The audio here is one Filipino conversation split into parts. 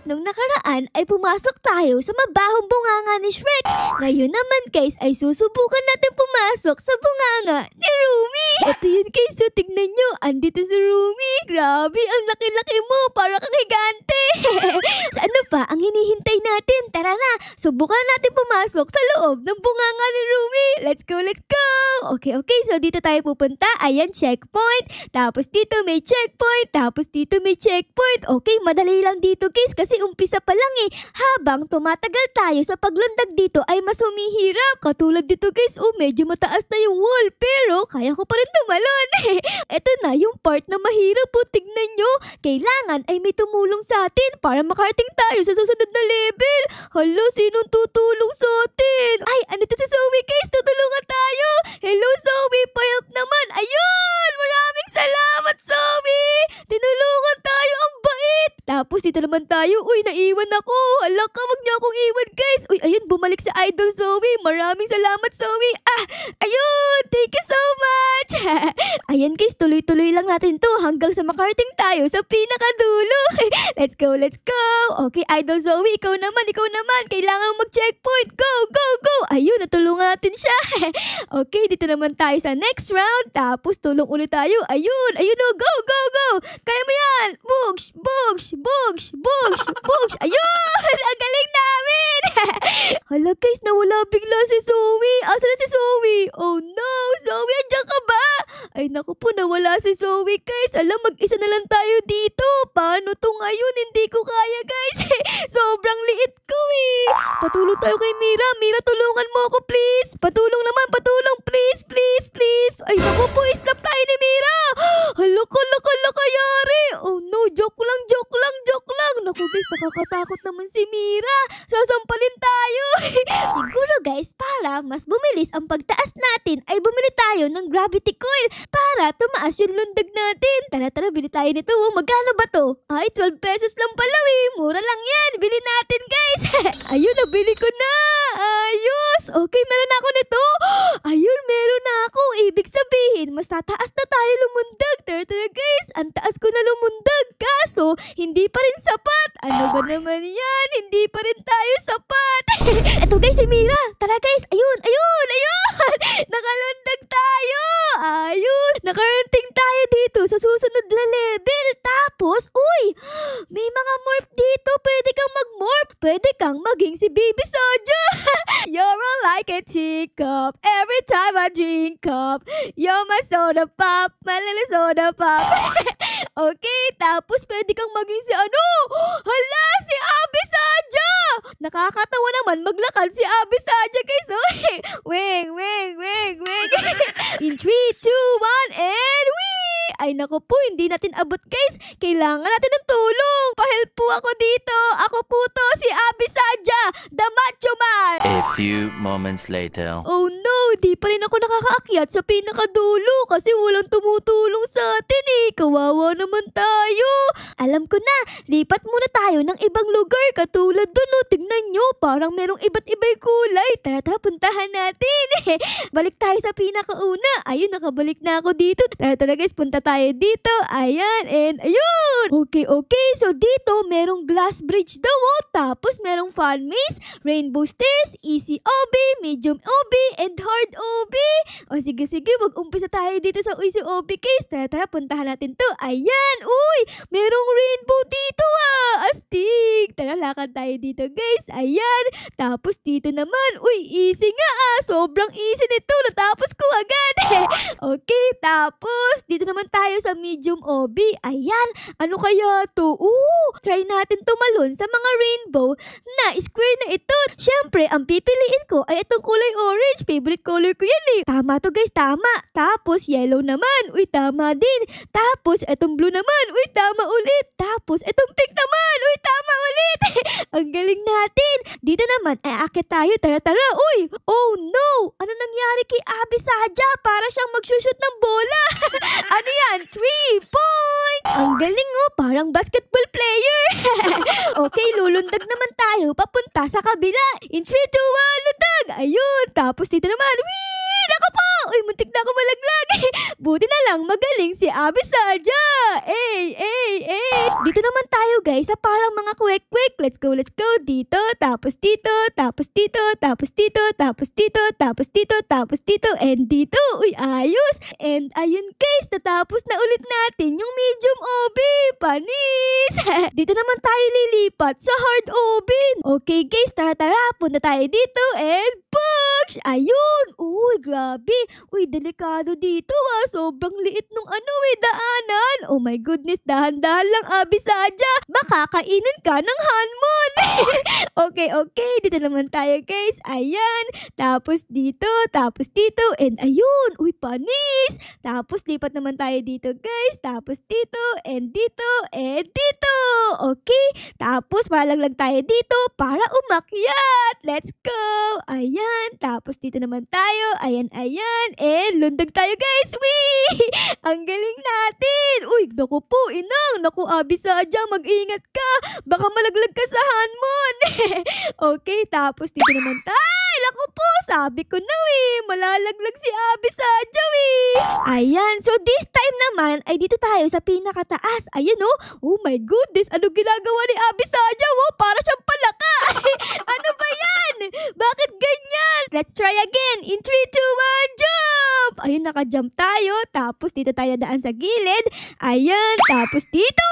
nung nakaraan ay pumasok tayo sa mabahong bunganga ni Shrek. Ngayon naman guys ay susubukan natin pumasok sa bunganga ni Rumi. Ito yun guys, so tignan nyo, andito si Rumi. Grabe, ang laki-laki mo, para kang higante. Ano pa ang hinihintay natin? Tara na, subukan natin pumasok sa loob ng bunganga ni Rumi. Let's go, let's go! Okay, so dito tayo pupunta. Ayan, checkpoint. Tapos dito may checkpoint. Tapos dito may checkpoint. Okay, madali lang dito guys kasi umpisa pa lang eh. Habang tumatagal tayo sa paglundag dito ay mas humihirap. Katulad dito guys, medyo mataas na yung wall. Pero kaya ko pa rin tumalon. Ito na yung part na mahirap po. Tignan nyo. Kailangan ay may tumulong sa atin para makarating tayo sa susunod na level. Hala, sinong tutulong sa atin? Ay, andito si Zoe guys. Tutulungan tayo. Hello Zoe, pa-help naman. Ayun! Maraming salamat Zoe! Tinulungan tayo, ang bait! Tapos dito naman tayo. Uy, naiwan ako. Hala ka, wag niyo akong iwan guys. Uy, ayun, bumalik sa Idol Zoe. Maraming salamat Zoe. Ayun! Thank you so much! Ayan guys, tuloy-tuloy lang natin to hanggang sa makarating tayo sa pinakadulo. Let's go, let's go! Okay, Idol Zoe, ikaw naman. Kailangan mag-checkpoint. Go, go, go! Ayun, natulungan natin siya. Okay, dito naman tayo sa next round. Tapos tulong ulit tayo. Ayun, go, go, go! Kaya mo yan! Bugs! Ayun! Ang galing namin! Hala guys, nawala bigla si Zoe. Asa na si Zoe? Oh no! Zoe, andiyan ka ba? Ay naku po, nawala si Zoe guys. Alam, mag-isa na lang tayo dito. Paano to ngayon? Hindi ko kaya guys. Sobrang liit ko eh. Patulong tayo kay Mira. Mira, tulungan mo ako please. Patulong naman, patulong please. Ay naku po, islap tayo ni Mira. Hala ka yari. Oh no, joke lang. Naku guys, nakakatakot naman si Mira. Sasampalin tayo. Siguro guys, para mas bumilis ang pagtaas natin, ay bumili tayo ng gravity coil para tumaas yung lundag natin. Tara, bili tayo nito. Magkano ba to? Ay, 12 pesos lang pala eh. Mura lang yan. Bili natin guys. Ayun, nabili ko na. Ayos. Okay, meron na ako nito. Ayun, meron na ako. Ibig sabihin, mas tataas na tayo lumundag. Tara guys, ang taas ko na lumundag. Kaso, hindi pa rin sapat. Ano ba naman yan? Hindi pa rin tayo sapat. Ito guys, si Mira. Tara guys, ayun. Nakalundag tayo. Ayun, nakarating tayo dito sa susunod na level. Tapos, uy, may mga morph dito. Pwede kang mag-morph. Pwede kang maging si Baby Soja. You're all like a teacup. Every time I drink up, you're my soda pop. My little soda pop. Okay, tapos pwede kang maging si ano? Hala, si Abby Saja! Nakakatawa naman maglakad si Abby Saja guys. Wing. In 3, 2, 1, and wee! Ay naku po, hindi natin abot guys. Kailangan natin ng tulong. Pa-help po ako dito. Ako po to, si Abby Saja, the Macho Man. A few moments later. Oh no, di pa rin ako nakakaakyat sa pinakadulo kasi walang tumutulong sa atin eh. Kawawa naman tayo. Alam ko na, lipat muna tayo ng ibang lugar katulad dun. Tignan nyo, parang merong iba't iba'y kulay. Tara, puntahan natin. Balik tayo sa pinakauna. Ayun, nakabalik na ako dito. Tara guys, punta tayo dito. Ayan, and ayun. Okay. So dito, merong glass bridge daw. Tapos merong fun maze, rainbow stairs, easy OB, medium OB, and hard OB. O sige, mag-umpisa tayo dito sa easy OB case. Tara, puntahan natin to. Ayan, uy, merong rainbow dito astig. Tara, lakad tayo dito guys. Ayan, tapos dito naman, uy, easy nga sobrang easy nito. Natapos ko agad. Okay, tapos dito naman tayo sa medium OB. Ayan, ano kaya to? Try natin tumalon sa mga rainbow na square na ito. Syempre, ang pipiliin ko ay itong kulay orange. Favorite color ko yan eh. Tama to guys, tama. Tapos yellow naman. Uy, tama din. Tapos itong blue naman. Uy, tama ulit. Tapos itong pink naman. Uy, tama ulit. Ang galing natin. Dito naman ay akit tayo. Tara. Uy, oh no. Ano nangyari kay Abby Saja? Para siyang magsushoot ng bola. Ano yan? 3 point. Ang galing parang basketball player. Okay, lulundag naman tayo tayo papunta sa kabila. In 3, 2, 1, lundag! Ayun, tapos dito naman, wee! Naku po! Uy, muntik na ako malaglag. Buti na lang magaling si Abby Saja. Dito naman tayo guys sa parang mga kwek-kwek. Let's go. Dito, tapos dito, tapos dito, tapos dito, tapos dito, tapos dito, tapos dito, and dito. Uy, ayos. And ayun guys, natapos na ulit natin yung medium oven. Panis! Dito naman tayo lilipat sa hard oven. Okay guys, tara, punta tayo dito and push! Ayun! Uy, grabe. Uy, delikado dito Sobrang liit nung daanan. Oh my goodness, dahan-dahan lang Abby Saja. Baka kainin ka ng Hanmon. Okay. Dito naman tayo guys. Ayan. Tapos dito, and ayun. Uy, panis. Tapos lipat naman tayo dito guys. Tapos dito, and dito, and dito. Okay. Tapos malaglag tayo dito para umakyat. Let's go. Ayan. Tapos dito naman tayo. Ayan. And lundag tayo guys. Wee! Ang galing natin. Uy, naku po, inang. Naku, Abby Saja, mag-ingat ka. Baka malaglag ka sa Hanmon. Okay, tapos dito naman tayo. Ay, naku po, sabi ko na malalaglag si Abby Saja Ayan, so this time naman ay dito tayo sa pinakataas. Ayun oh my goodness, ano ginagawa ni Abby Saja? Para siyang palaka. Ano ba yan? Bakit ganyan? Let's try again. In 3, 2, 1, jump! Ayun, naka-jump tayo. Tapos dito tayo daan sa gilid. Ayan, tapos dito.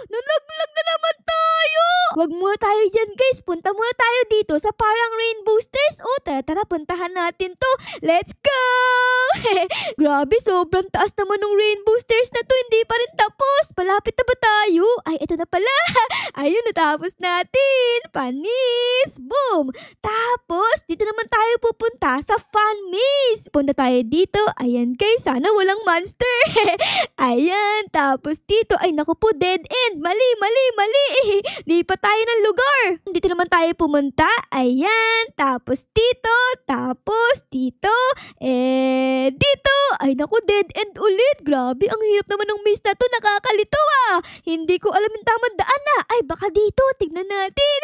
Nalaglag na naman tayo. Wag muna tayo dyan guys. Punta muna tayo dito sa parang rainbow stairs. Tara, puntahan natin to. Let's go! Grabe, sobrang taas naman ng rainbow stairs na to. Hindi pa rin tapos. Palapit na ba tayo? Ay, ito na pala. Ayun, natapos natin. Panis. Boom. Tapos, dito naman tayo pupunta sa fun maze. Punta tayo dito. Ayan guys, sana walang monster. Ayan, tapos dito. Ay, naku po, dead end. Mali. Lipat tayo ng lugar. Dito naman tayo pumunta. Ayan, tapos dito, dito. Ay, naku, dead end ulit. Grabe, ang hirap naman ng maze na to. Nakakalito Hindi ko alam yung tamang daan Ay, baka dito. Tignan natin.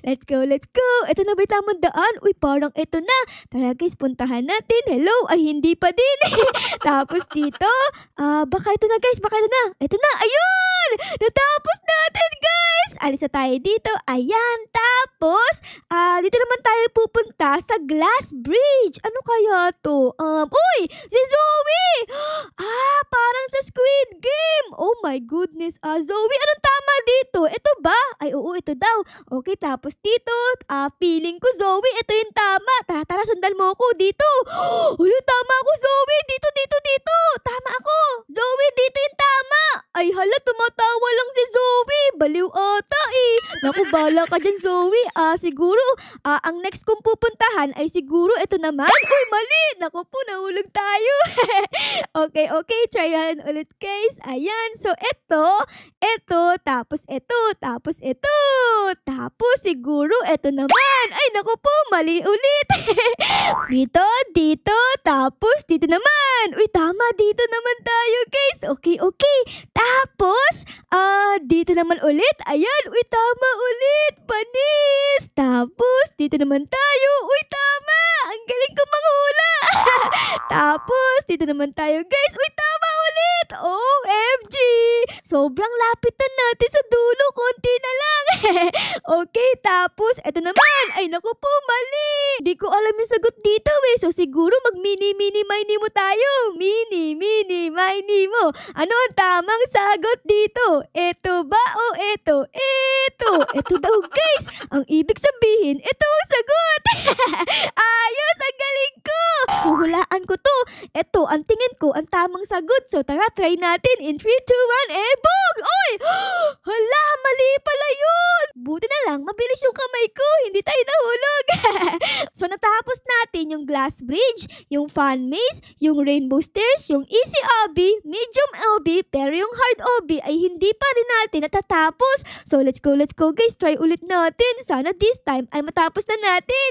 Let's go. Ito na ba yung tamang daan? Uy, parang ito na. Tara guys, puntahan natin. Hello? Ay, hindi pa din. Tapos dito. Baka ito na guys. Ito na. Ayun! Natapos natin guys. Alis na tayo dito. Ayan. Tapos, dito naman tayo pupunta sa glass bridge. Ano kaya to? Uy! Si Zoe! Parang sa Squid Game. Oh my goodness. Zoe, anong tama dito? Ito ba? Ay, oo, ito daw. Okay, tapos dito. Feeling ko, Zoe, ito yung tama. Tara, sundan mo ako dito. Tama ako, Zoe. Dito. Tama ako. Zoe, dito yung tama. Ay, hala, tumatawa lang si Zoe. Baliw ata Naku, bala ka dyan, Zoe. Siguro, ang next kong pupuntahan ay siguro ito naman. Uy, mali. Naku po, nahulog tayo. Okay. Try yan ulit, guys. Ayan. So, ito, tapos ito. Tapos, siguro, ito naman. Ay, naku po, mali ulit. Dito, tapos, dito naman. Uy, tama, dito naman tayo, guys. Okay. Tapos, dito naman ulit. Ayan, uy, tama ulit. Panis. Tapos, dito naman tayo. Uy, tama. Ang galing ko manghula. Tapos, dito naman tayo, guys. Uy, tama ulit. OMG. Sobrang lapit na natin sa dulo. Konti na lang. Okay, tapos, eto naman. Ay, naku po, mali. Hindi ko alam yung sagot dito So, siguro mag-mini-mini-mini mo tayo. Mini-mini-mini mo. Ano ang tamang sagot dito? Ito ba o ito? Ito daw, guys. Ang ibig sabihin, ito ang sagot. Ayos, ang galing ko. Huhulaan ko to. Ito, ang tingin ko, ang tamang sagot. So, tara, try natin. In 3, 2, 1, boom! Uy! Hala, mali pala yun. Buti na lang, mabilis yung kamay ko. Hindi tayo nahulog. So, natapos natin natin yung glass bridge, yung fun maze, yung rainbow stairs, yung easy obby, medium obby, pero yung hard obby ay hindi pa rin natin natatapos. So let's go guys, try ulit natin. Sana this time ay matapos na natin.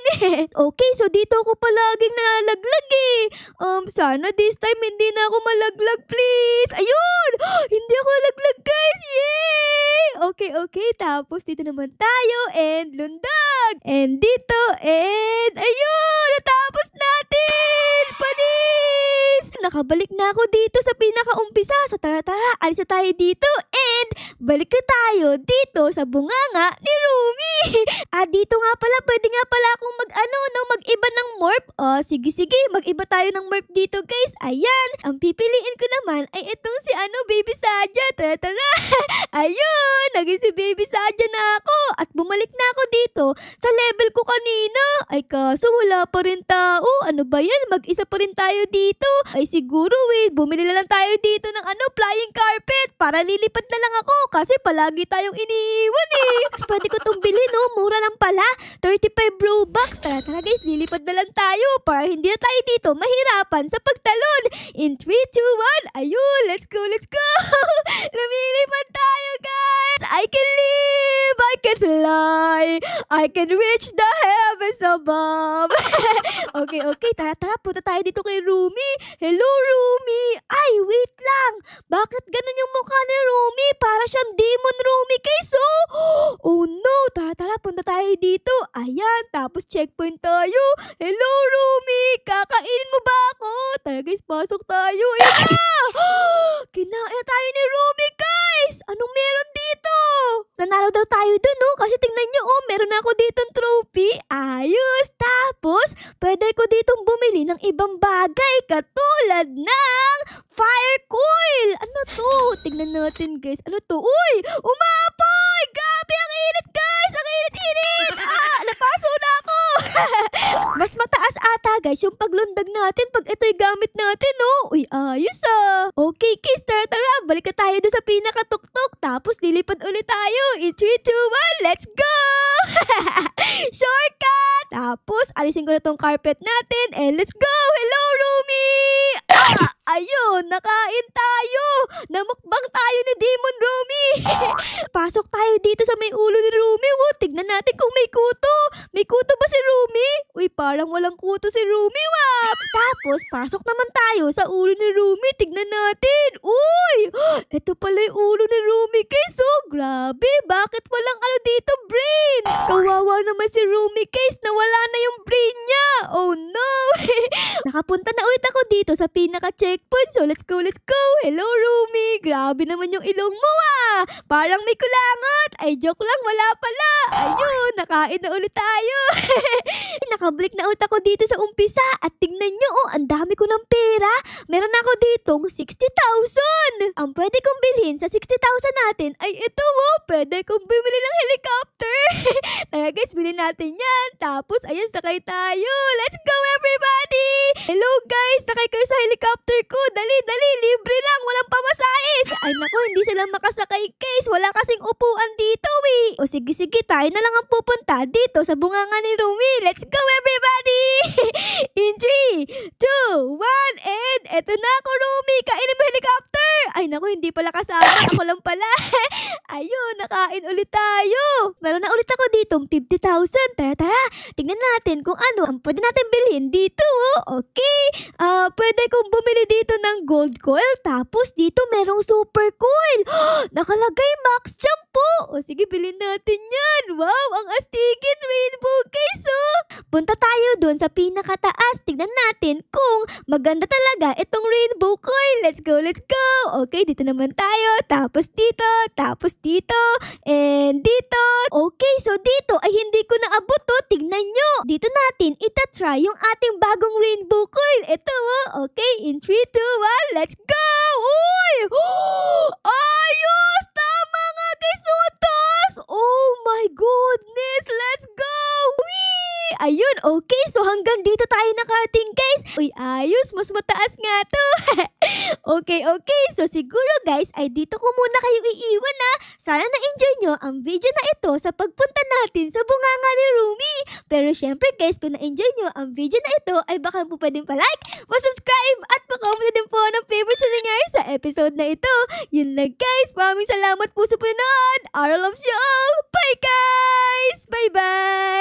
Okay, so dito ako palaging nalalaglag eh. Sana this time hindi na ako malaglag, please. Ayun! Hindi ako nalaglag guys, yay! Okay, tapos dito naman tayo and lundag. And dito, and ayun! Natapos natin! Panis! Nakabalik na ako dito sa pinakaumpisa. So tara, alis na tayo dito and balik na tayo dito sa bunganga ni Rumi. Dito nga pala, pwede nga pala akong mag-iba ng morph. Sige, mag-iba tayo ng morph dito guys. Ayan, ang pipiliin ko naman ay itong si Baby Saja. Tara. Ayun, naging si Baby Saja na ako. At bumalik na ako dito sa level ko kanina. Ay kaso wala pa rin tao. Ano ba yan? Mag-isa pa rin tayo dito. Ay siguro bumili na lang tayo dito ng flying carpet para lilipad na lang ako kasi palagi tayong iniiwan eh. Pwede ko itong bilhin mura lang pala. 35 Robux. Tara guys, lilipad na lang tayo para hindi na tayo dito mahirapan sa pagtalon. In 3, 2, 1. Ayun, let's go. Lumilipad tayo guys. I can live, I can fly, I can reach the heavens above. Okay, tara, punta tayo dito kay Rumi. Hello Rumi. Ay, wait lang. Bakit ganun yung mukha ni Rumi? Para siyang demon Rumi guys. Oh no, tara, punta tayo dito. Ayan, tapos checkpoint tayo. Hello Rumi, kakainin mo ba ako? Tara guys, pasok tayo. Ayan na! Kinain tayo ni Rumi guys. Anong meron dito? Nanalo daw tayo dun kasi tingnan nyo meron na ako ditong trophy. Ayos. Tapos pwede ko ditong bumili ng ibang bagay katulad ng fire coil. Ano to? Tingnan natin guys. Ano to? Uy! Umapoy! Grabe ang init guys! Ang init! Napaso na ako! Mas mataas ata guys yung paglundag natin pag ito'y gamit natin Uy, ayos Okay guys, tara. Balik na tayo doon sa pinakatuktok. Tapos lilipad ulit tayo. In 3, 2, 1, let's go! Shortcut! Tapos alisin ko na tong carpet natin and let's go! Hello Rumi! Ayun, nakain tayo! Namukbang tayo ni Demon Rumi! Pasok tayo dito sa may ulo ni Rumi. Tignan natin kung may kuto. May kuto ba si Rumi? Uy, parang walang kuto si Rumi, Tapos, pasok naman tayo sa ulo ni Rumi. Tignan natin. Uy! Ito pala yung ulo ni Rumi, guys. Grabe. Bakit walang dito, brain? Kawawa naman si Rumi, guys. Nawala na yung brain niya. Oh, no. Nakapunta na ulit ako dito sa pinaka-checkpoint. So, let's go. Hello, Rumi. Grabe naman yung ilong mo, Parang may kulangot. Ay, joke lang. Wala pala. Ayun, nakain na ulit tayo. Nakabalik na ulit ako dito sa umpisa. At tingnan nyo, ang dami ko ng pera. Meron ako ditong 60,000. Ang pwede kong bilhin sa 60,000 natin ay ito, Pwede kong bumili ng helicopter. Kaya guys, bilhin natin yan. Tapos, ayun, sakay tayo. Let's go, everybody! Hello, guys. Sakay kayo sa helicopter ko. Dali. Libre lang. Walang pamasais. Ay, naku, hindi sila makasakay, guys. Wala kasing upuan dito, O sige, tayo na lang ang pupunta dito sa bunganga ni Rumi. Let's go, everybody! In 3, 2, 1, and eto na ako, Rumi. Kainin mo helicopter. Ay, naku, hindi pala kasama. Ako lang pala. Ayun, nakain ulit tayo. Meron na ulit ako ditong 50,000. Tara. Tingnan natin kung ano ang pwede natin bilhin dito, Okay. Pwede kong bumili dito ng gold coil. Tapos dito merong super coil. Nakalagay max jump po. O sige, bilhin natin yan. Wow, ang astigin rainbow guys, Punta tayo doon sa pinakataas. Tignan natin kung maganda talaga itong rainbow coil. Let's go. Okay, dito naman tayo. Tapos dito, and dito. Okay, so dito ay hindi ko naabot Tignan nyo. Dito natin itatry yung ating bagong rainbow coil. Ito, Okay, in 3, 2, 1, let's go! Uy! Ayos! Tama nga guys, utos! Oh my goodness! Let's go! Whee! Ayun, okay. So hanggang dito tayo nakarating guys. Uy, ayos. Mas mataas nga to. Okay. So siguro guys ay dito ko muna kayo iiwan na. Sana na-enjoy nyo ang video na ito sa pagpunta natin sa bunganga ni Rumi. Pero syempre guys, kung na-enjoy nyo ang video na ito ay baka po pwedeng pa-like, pa-subscribe at pa-comment din po ng favorite sa nangyari sa episode na ito. Yun lang guys. Maraming salamat po sa panonood. Ara loves you all. Bye guys! Bye-bye!